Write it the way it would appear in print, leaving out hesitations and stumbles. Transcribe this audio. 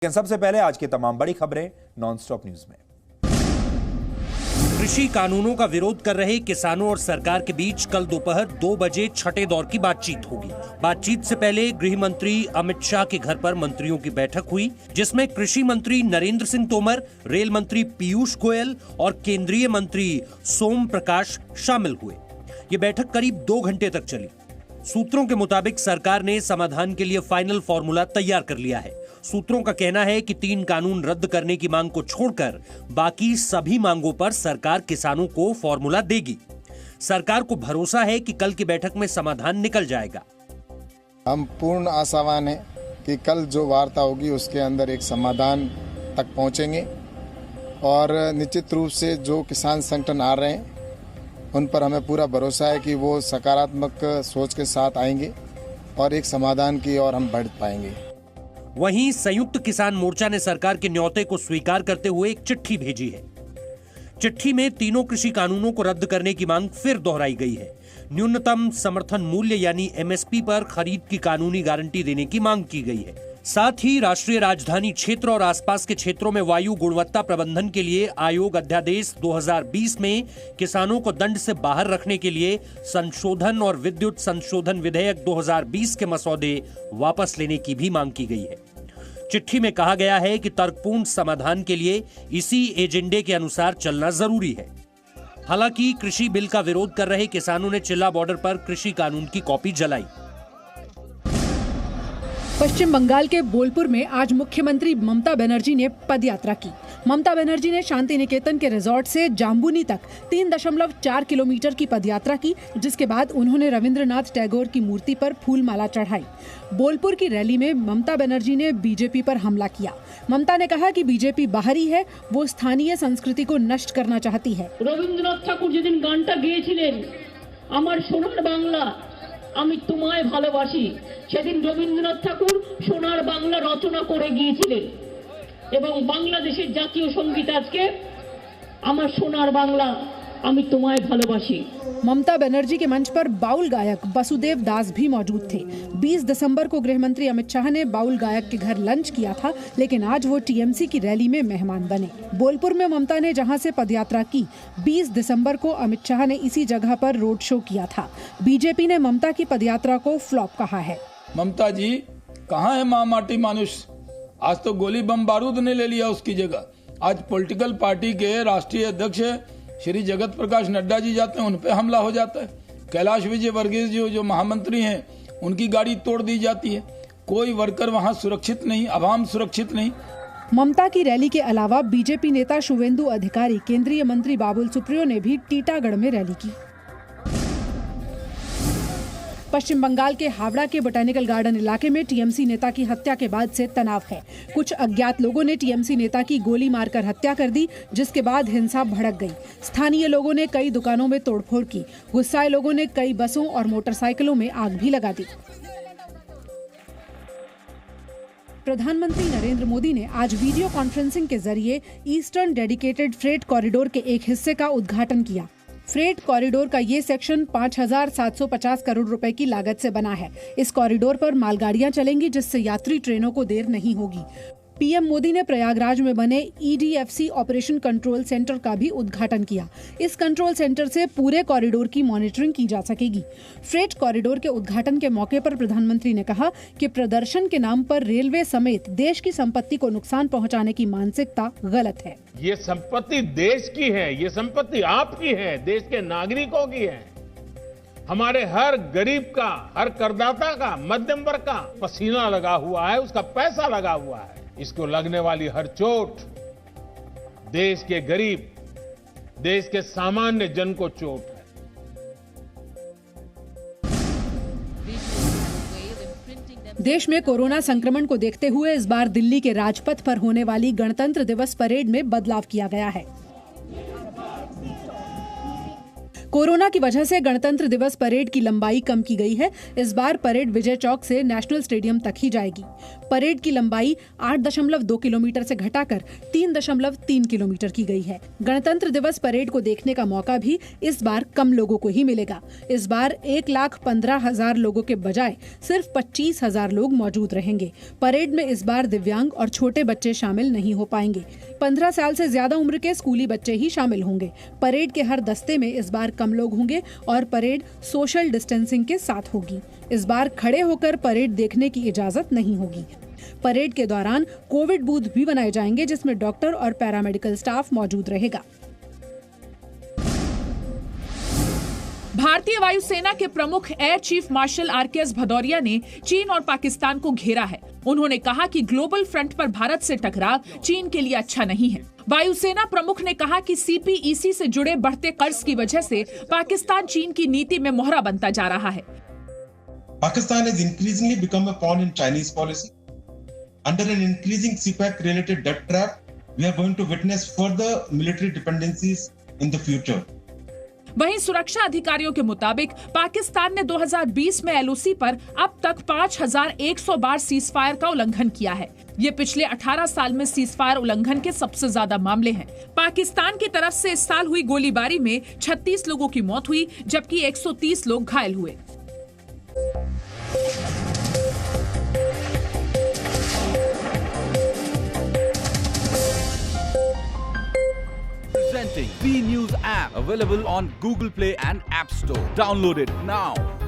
लेकिन सबसे पहले आज की तमाम बड़ी खबरें नॉनस्टॉप न्यूज में। कृषि कानूनों का विरोध कर रहे किसानों और सरकार के बीच कल दोपहर 2 बजे छठे दौर की बातचीत होगी। बातचीत से पहले गृह मंत्री अमित शाह के घर पर मंत्रियों की बैठक हुई, जिसमें कृषि मंत्री नरेंद्र सिंह तोमर, रेल मंत्री पीयूष गोयल और केंद्रीय मंत्री सोम प्रकाश शामिल हुए। ये बैठक करीब 2 घंटे तक चली। सूत्रों के मुताबिक सरकार ने समाधान के लिए फाइनल फॉर्मूला तैयार कर लिया है। सूत्रों का कहना है कि 3 कानून रद्द करने की मांग को छोड़कर बाकी सभी मांगों पर सरकार किसानों को फॉर्मूला देगी। सरकार को भरोसा है कि कल की बैठक में समाधान निकल जाएगा। हम पूर्ण आशावान हैं कि कल जो वार्ता होगी उसके अंदर एक समाधान तक पहुंचेंगे और निश्चित रूप से जो किसान संगठन आ रहे हैं उन पर हमें पूरा भरोसा है कि वो सकारात्मक सोच के साथ आएंगे और एक समाधान की ओर हम बढ़ पाएंगे। वहीं संयुक्त किसान मोर्चा ने सरकार के न्योते को स्वीकार करते हुए एक चिट्ठी भेजी है। चिट्ठी में तीनों कृषि कानूनों को रद्द करने की मांग फिर दोहराई गई है। न्यूनतम समर्थन मूल्य यानी एमएसपी पर खरीद की कानूनी गारंटी देने की मांग की गई है। साथ ही राष्ट्रीय राजधानी क्षेत्र और आसपास के क्षेत्रों में वायु गुणवत्ता प्रबंधन के लिए आयोग अध्यादेश 2020 में किसानों को दंड से बाहर रखने के लिए संशोधन और विद्युत संशोधन विधेयक 2020 के मसौदे वापस लेने की भी मांग की गई है। चिट्ठी में कहा गया है कि तर्कपूर्ण समाधान के लिए इसी एजेंडे के अनुसार चलना जरूरी है। हालांकि कृषि बिल का विरोध कर रहे किसानों ने चिल्ला बॉर्डर पर कृषि कानून की कॉपी जलाई। पश्चिम बंगाल के बोलपुर में आज मुख्यमंत्री ममता बनर्जी ने पदयात्रा की। ममता बनर्जी ने शांति निकेतन के रिजॉर्ट से जाम्बुनी तक 3.4 किलोमीटर की पदयात्रा की, जिसके बाद उन्होंने रविंद्रनाथ टैगोर की मूर्ति पर फूलमाला चढ़ाई। बोलपुर की रैली में ममता बनर्जी ने बीजेपी पर हमला किया। ममता ने कहा कि बीजेपी बाहरी है, वो स्थानीय संस्कृति को नष्ट करना चाहती है। रविंद्रनाथ ठाकुर যেদিন গানটা গেয়েছিলেন আমার সোনার বাংলা আমি তোমায় ভালোবাসি, সেদিন রবীন্দ্রনাথ ঠাকুর সোনার বাংলা রচনা করে গিয়েছিলেন এবং বাংলাদেশের জাতীয় সঙ্গীত আজকে আমার সোনার বাংলা আমি তোমায় ভালোবাসি। ममता बनर्जी के मंच पर बाउल गायक वसुदेव दास भी मौजूद थे। 20 दिसंबर को गृह मंत्री अमित शाह ने बाउल गायक के घर लंच किया था, लेकिन आज वो टीएमसी की रैली में मेहमान बने। बोलपुर में ममता ने जहां से पदयात्रा की, 20 दिसंबर को अमित शाह ने इसी जगह पर रोड शो किया था। बीजेपी ने ममता की पदयात्रा को फ्लॉप कहा है। ममता जी कहाँ है माँ माटी मानुष? आज तो गोली बम बारूद ने ले लिया उसकी जगह। आज पॉलिटिकल पार्टी के राष्ट्रीय अध्यक्ष श्री जगत प्रकाश नड्डा जी जाते हैं, उन पे हमला हो जाता है। कैलाश विजय वर्गीस जी जो महामंत्री हैं उनकी गाड़ी तोड़ दी जाती है। कोई वर्कर वहां सुरक्षित नहीं, आवाम सुरक्षित नहीं। ममता की रैली के अलावा बीजेपी नेता शुवेंदु अधिकारी, केंद्रीय मंत्री बाबुल सुप्रियो ने भी टीटागढ़ में रैली की। पश्चिम बंगाल के हावड़ा के बोटेनिकल गार्डन इलाके में टीएमसी नेता की हत्या के बाद से तनाव है। कुछ अज्ञात लोगों ने टीएमसी नेता की गोली मारकर हत्या कर दी, जिसके बाद हिंसा भड़क गई। स्थानीय लोगों ने कई दुकानों में तोड़फोड़ की। गुस्साए लोगों ने कई बसों और मोटरसाइकिलों में आग भी लगा दी। प्रधानमंत्री नरेंद्र मोदी ने आज वीडियो कॉन्फ्रेंसिंग के जरिए ईस्टर्न डेडिकेटेड फ्रेट कॉरिडोर के एक हिस्से का उद्घाटन किया। फ्रेट कॉरिडोर का ये सेक्शन 5,750 करोड़ रुपए की लागत से बना है। इस कॉरिडोर पर मालगाड़ियां चलेंगी, जिससे यात्री ट्रेनों को देर नहीं होगी। पीएम मोदी ने प्रयागराज में बने ईडीएफसी ऑपरेशन कंट्रोल सेंटर का भी उद्घाटन किया। इस कंट्रोल सेंटर से पूरे कॉरिडोर की मॉनिटरिंग की जा सकेगी। फ्रेट कॉरिडोर के उद्घाटन के मौके पर प्रधानमंत्री ने कहा कि प्रदर्शन के नाम पर रेलवे समेत देश की संपत्ति को नुकसान पहुंचाने की मानसिकता गलत है। ये संपत्ति देश की है, ये संपत्ति आपकी है, देश के नागरिकों की है। हमारे हर गरीब का, हर करदाता का, मध्यम वर्ग का पसीना लगा हुआ है, उसका पैसा लगा हुआ है। इसको लगने वाली हर चोट देश के गरीब, देश के सामान्य जन को चोट है। देश में कोरोना संक्रमण को देखते हुए इस बार दिल्ली के राजपथ पर होने वाली गणतंत्र दिवस परेड में बदलाव किया गया है। कोरोना की वजह से गणतंत्र दिवस परेड की लंबाई कम की गई है। इस बार परेड विजय चौक से नेशनल स्टेडियम तक ही जाएगी। परेड की लंबाई 8.2 किलोमीटर से घटाकर 3.3 किलोमीटर की गई है। गणतंत्र दिवस परेड को देखने का मौका भी इस बार कम लोगों को ही मिलेगा। इस बार 1,15,000 लोगों के बजाय सिर्फ 25,000 लोग मौजूद रहेंगे। परेड में इस बार दिव्यांग और छोटे बच्चे शामिल नहीं हो पाएंगे। 15 साल से ज्यादा उम्र के स्कूली बच्चे ही शामिल होंगे। परेड के हर दस्ते में इस बार कम लोग होंगे और परेड सोशल डिस्टेंसिंग के साथ होगी। इस बार खड़े होकर परेड देखने की इजाजत नहीं होगी। परेड के दौरान कोविड बूथ भी बनाए जाएंगे, जिसमें डॉक्टर और पैरामेडिकल स्टाफ मौजूद रहेगा। भारतीय वायुसेना के प्रमुख air chief marshal RKS Bhadauria ने चीन और पाकिस्तान को घेरा है। उन्होंने कहा कि ग्लोबल फ्रंट पर भारत से टकराव चीन के लिए अच्छा नहीं है। वायुसेना प्रमुख ने कहा कि सीपीईसी से जुड़े बढ़ते कर्ज की वजह से पाकिस्तान चीन की नीति में मोहरा बनता जा रहा है। Pakistan has increasingly become a pawn in Chinese policy. Under an increasing CPEC-related debt trap, we are going to witness further military dependencies in the future. वहीं सुरक्षा अधिकारियों के मुताबिक पाकिस्तान ने 2020 में एलओसी पर अब तक 5,100 बार सीजफायर का उल्लंघन किया है। ये पिछले 18 साल में सीजफायर उल्लंघन के सबसे ज्यादा मामले हैं। पाकिस्तान की तरफ से इस साल हुई गोलीबारी में 36 लोगों की मौत हुई, जबकि 130 लोग घायल हुए। Presenting B News app, available on Google Play and App Store. Download it now.